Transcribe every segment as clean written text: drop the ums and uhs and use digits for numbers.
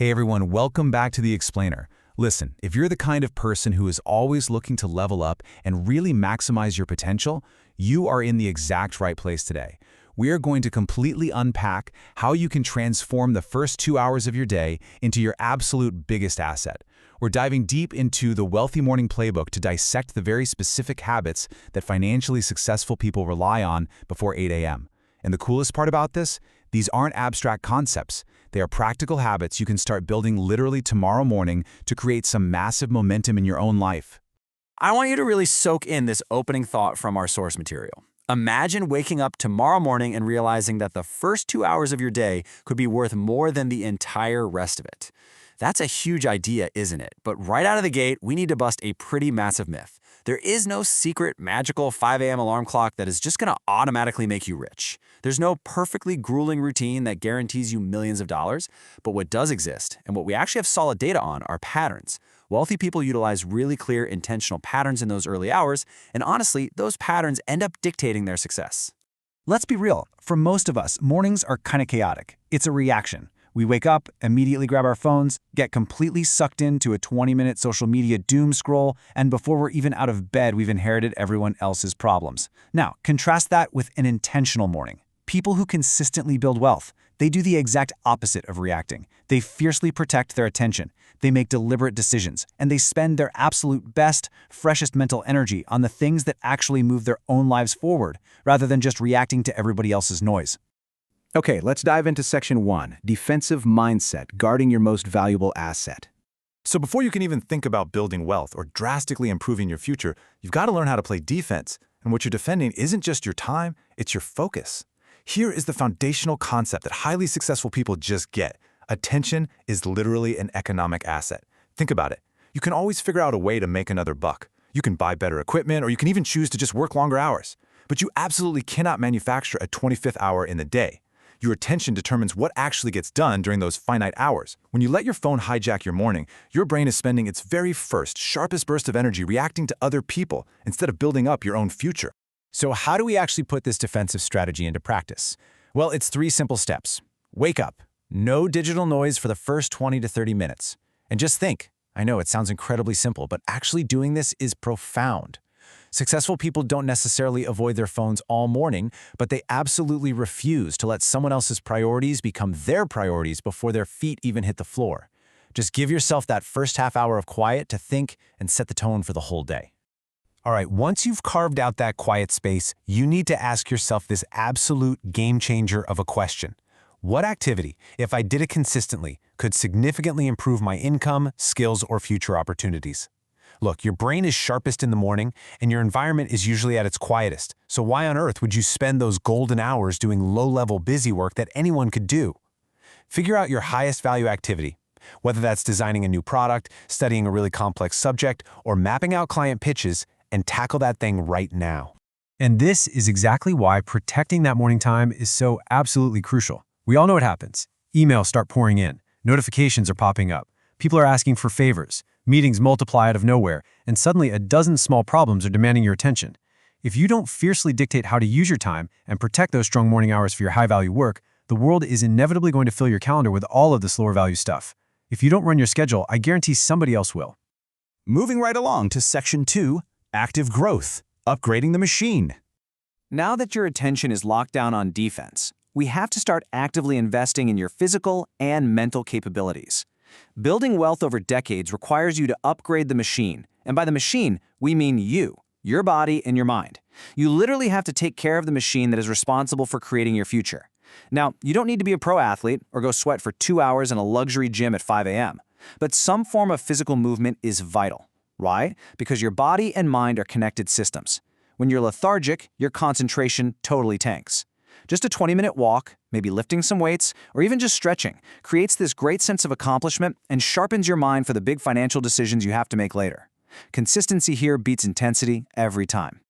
Hey everyone, welcome back to The Explainer. Listen, if you're the kind of person who is always looking to level up and really maximize your potential, you are in the exact right place today. We are going to completely unpack how you can transform the first 2 hours of your day into your absolute biggest asset. We're diving deep into the Wealthy Morning Playbook to dissect the very specific habits that financially successful people rely on before 8 a.m. And the coolest part about this? These aren't abstract concepts. They are practical habits you can start building literally tomorrow morning to create some massive momentum in your own life. I want you to really soak in this opening thought from our source material. Imagine waking up tomorrow morning and realizing that the first 2 hours of your day could be worth more than the entire rest of it. That's a huge idea, isn't it? But right out of the gate, we need to bust a pretty massive myth. There is no secret, magical 5 a.m. alarm clock that is just going to automatically make you rich. There's no perfectly grueling routine that guarantees you millions of dollars. But what does exist, and what we actually have solid data on, are patterns. Wealthy people utilize really clear, intentional patterns in those early hours, and honestly, those patterns end up dictating their success. Let's be real. For most of us, mornings are kind of chaotic. It's a reaction. We wake up, immediately grab our phones, get completely sucked into a 20-minute social media doom scroll, and before we're even out of bed, we've inherited everyone else's problems. Now, contrast that with an intentional morning. People who consistently build wealth, they do the exact opposite of reacting. They fiercely protect their attention. They make deliberate decisions, and they spend their absolute best, freshest mental energy on the things that actually move their own lives forward, rather than just reacting to everybody else's noise. Okay, let's dive into Section 1, Defensive Mindset, Guarding Your Most Valuable Asset. So before you can even think about building wealth or drastically improving your future, you've got to learn how to play defense. And what you're defending isn't just your time, it's your focus. Here is the foundational concept that highly successful people just get. Attention is literally an economic asset. Think about it. You can always figure out a way to make another buck. You can buy better equipment, or you can even choose to just work longer hours. But you absolutely cannot manufacture a 25th hour in the day. Your attention determines what actually gets done during those finite hours. When you let your phone hijack your morning, your brain is spending its very first, sharpest burst of energy reacting to other people instead of building up your own future. So how do we actually put this defensive strategy into practice? Well, it's 3 simple steps. Wake up. No digital noise for the first 20 to 30 minutes. And just think. I know it sounds incredibly simple, but actually doing this is profound. Successful people don't necessarily avoid their phones all morning, but they absolutely refuse to let someone else's priorities become their priorities before their feet even hit the floor. Just give yourself that first half hour of quiet to think and set the tone for the whole day. All right, once you've carved out that quiet space, you need to ask yourself this absolute game changer of a question. What activity, if I did it consistently, could significantly improve my income, skills, or future opportunities? Look, your brain is sharpest in the morning, and your environment is usually at its quietest. So why on earth would you spend those golden hours doing low-level busy work that anyone could do? Figure out your highest value activity, whether that's designing a new product, studying a really complex subject, or mapping out client pitches, and tackle that thing right now. And this is exactly why protecting that morning time is so absolutely crucial. We all know what happens. Emails start pouring in. Notifications are popping up. People are asking for favors. Meetings multiply out of nowhere, and suddenly a dozen small problems are demanding your attention. If you don't fiercely dictate how to use your time and protect those strong morning hours for your high-value work, the world is inevitably going to fill your calendar with all of this lower-value stuff. If you don't run your schedule, I guarantee somebody else will. Moving right along to Section 2, Active Growth, Upgrading the Machine. Now that your attention is locked down on defense, we have to start actively investing in your physical and mental capabilities. Building wealth over decades requires you to upgrade the machine. And by the machine, we mean you, your body, and your mind. You literally have to take care of the machine that is responsible for creating your future. Now, you don't need to be a pro athlete or go sweat for 2 hours in a luxury gym at 5 a.m. But some form of physical movement is vital. Why? Because your body and mind are connected systems. When you're lethargic, your concentration totally tanks. Just a 20-minute walk, maybe lifting some weights, or even just stretching, creates this great sense of accomplishment and sharpens your mind for the big financial decisions you have to make later. Consistency here beats intensity every time.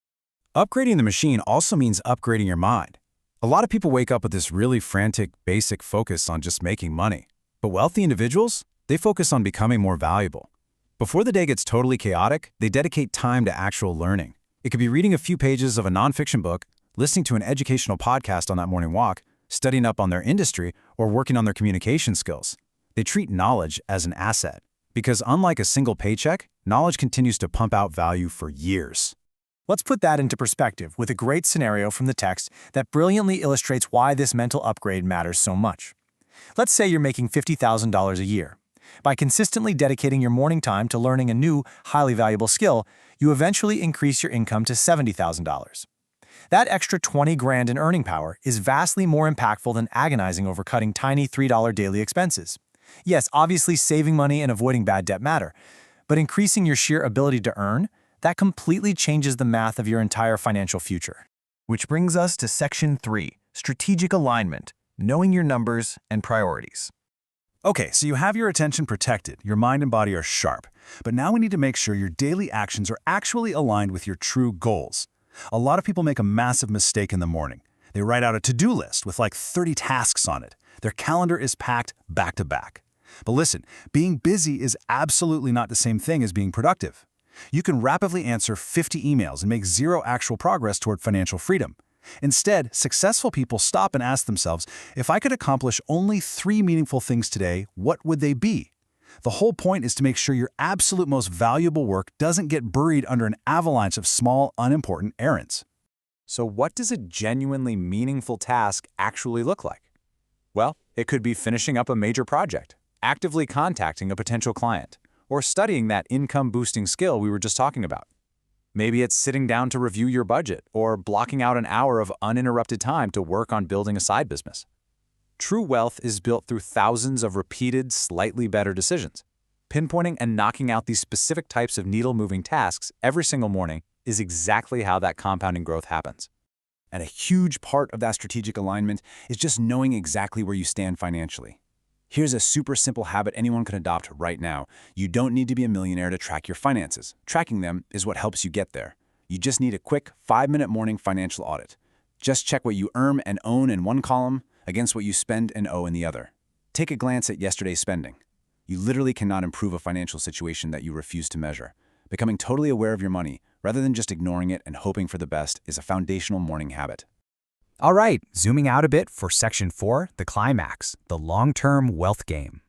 Upgrading the machine also means upgrading your mind. A lot of people wake up with this really frantic, basic focus on just making money. But wealthy individuals, they focus on becoming more valuable. Before the day gets totally chaotic, they dedicate time to actual learning. It could be reading a few pages of a nonfiction book, listening to an educational podcast on that morning walk, studying up on their industry, or working on their communication skills. They treat knowledge as an asset, because unlike a single paycheck, knowledge continues to pump out value for years. Let's put that into perspective with a great scenario from the text that brilliantly illustrates why this mental upgrade matters so much. Let's say you're making $50,000 a year. By consistently dedicating your morning time to learning a new, highly valuable skill, you eventually increase your income to $70,000. That extra 20 grand in earning power is vastly more impactful than agonizing over cutting tiny $3 daily expenses. Yes, obviously saving money and avoiding bad debt matter, but increasing your sheer ability to earn, that completely changes the math of your entire financial future. Which brings us to Section 3, Strategic Alignment, knowing your numbers and priorities. Okay, so you have your attention protected, your mind and body are sharp, but now we need to make sure your daily actions are actually aligned with your true goals. A lot of people make a massive mistake in the morning. They write out a to-do list with like 30 tasks on it. Their calendar is packed back to back. But listen, being busy is absolutely not the same thing as being productive. You can rapidly answer 50 emails and make zero actual progress toward financial freedom. Instead, successful people stop and ask themselves, if I could accomplish only 3 meaningful things today, what would they be? The whole point is to make sure your absolute most valuable work doesn't get buried under an avalanche of small, unimportant errands. So what does a genuinely meaningful task actually look like? Well, it could be finishing up a major project, actively contacting a potential client, or studying that income-boosting skill we were just talking about. Maybe it's sitting down to review your budget or blocking out an hour of uninterrupted time to work on building a side business. True wealth is built through thousands of repeated, slightly better decisions. Pinpointing and knocking out these specific types of needle-moving tasks every single morning is exactly how that compounding growth happens. And a huge part of that strategic alignment is just knowing exactly where you stand financially. Here's a super simple habit anyone can adopt right now. You don't need to be a millionaire to track your finances. Tracking them is what helps you get there. You just need a quick 5-minute morning financial audit. Just check what you earn and own in one column against what you spend and owe in the other. Take a glance at yesterday's spending. You literally cannot improve a financial situation that you refuse to measure. Becoming totally aware of your money, rather than just ignoring it and hoping for the best, is a foundational morning habit. All right, zooming out a bit for Section 4, the climax, the long-term wealth game.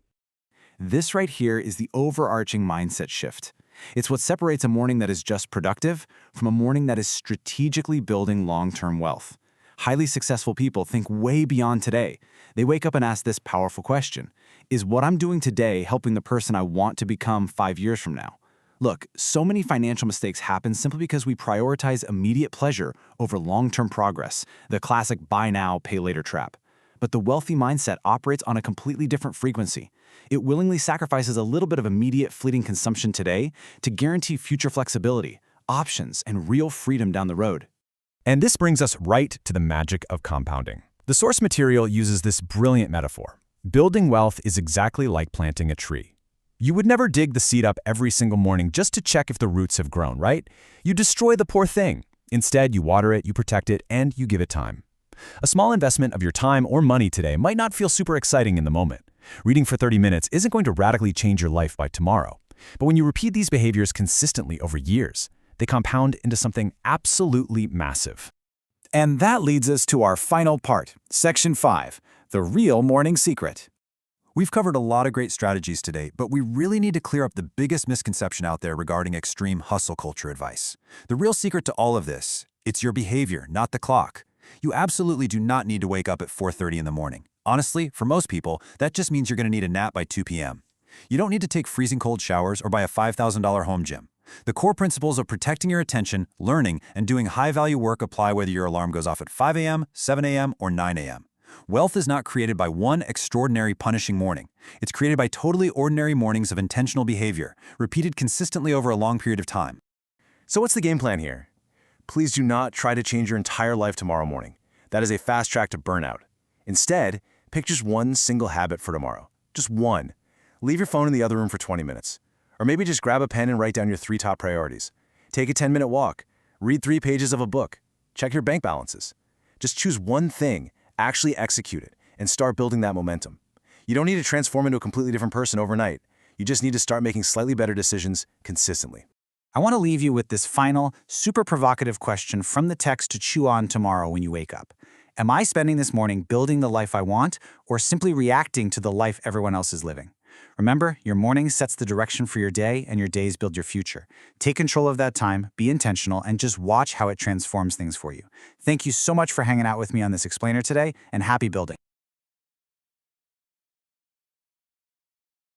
This right here is the overarching mindset shift. It's what separates a morning that is just productive from a morning that is strategically building long-term wealth. Highly successful people think way beyond today. They wake up and ask this powerful question: is what I'm doing today helping the person I want to become 5 years from now? Look, so many financial mistakes happen simply because we prioritize immediate pleasure over long-term progress, the classic buy now, pay later trap. But the wealthy mindset operates on a completely different frequency. It willingly sacrifices a little bit of immediate fleeting consumption today to guarantee future flexibility, options, and real freedom down the road. And this brings us right to the magic of compounding. The source material uses this brilliant metaphor. Building wealth is exactly like planting a tree. You would never dig the seed up every single morning just to check if the roots have grown, right? You destroy the poor thing. Instead, you water it, you protect it, and you give it time. A small investment of your time or money today might not feel super exciting in the moment. Reading for 30 minutes isn't going to radically change your life by tomorrow. But when you repeat these behaviors consistently over years, they compound into something absolutely massive. And that leads us to our final part, Section 5, the real morning secret. We've covered a lot of great strategies today, but we really need to clear up the biggest misconception out there regarding extreme hustle culture advice. The real secret to all of this, it's your behavior, not the clock. You absolutely do not need to wake up at 4:30 in the morning. Honestly, for most people, that just means you're going to need a nap by 2 p.m. You don't need to take freezing cold showers or buy a $5,000 home gym. The core principles of protecting your attention, learning, and doing high-value work apply whether your alarm goes off at 5 a.m., 7 a.m., or 9 a.m. Wealth is not created by one extraordinary punishing morning. It's created by totally ordinary mornings of intentional behavior, repeated consistently over a long period of time. So what's the game plan here? Please do not try to change your entire life tomorrow morning. That is a fast track to burnout. Instead, pick just one single habit for tomorrow. Just one. Leave your phone in the other room for 20 minutes. Or maybe just grab a pen and write down your 3 top priorities. Take a 10-minute walk. Read 3 pages of a book. Check your bank balances. Just choose one thing, actually execute it, and start building that momentum. You don't need to transform into a completely different person overnight. You just need to start making slightly better decisions consistently. I want to leave you with this final, super provocative question from the text to chew on tomorrow when you wake up. Am I spending this morning building the life I want or simply reacting to the life everyone else is living? Remember, your morning sets the direction for your day and your days build your future. Take control of that time, be intentional, and just watch how it transforms things for you. Thank you so much for hanging out with me on this explainer today, and happy building.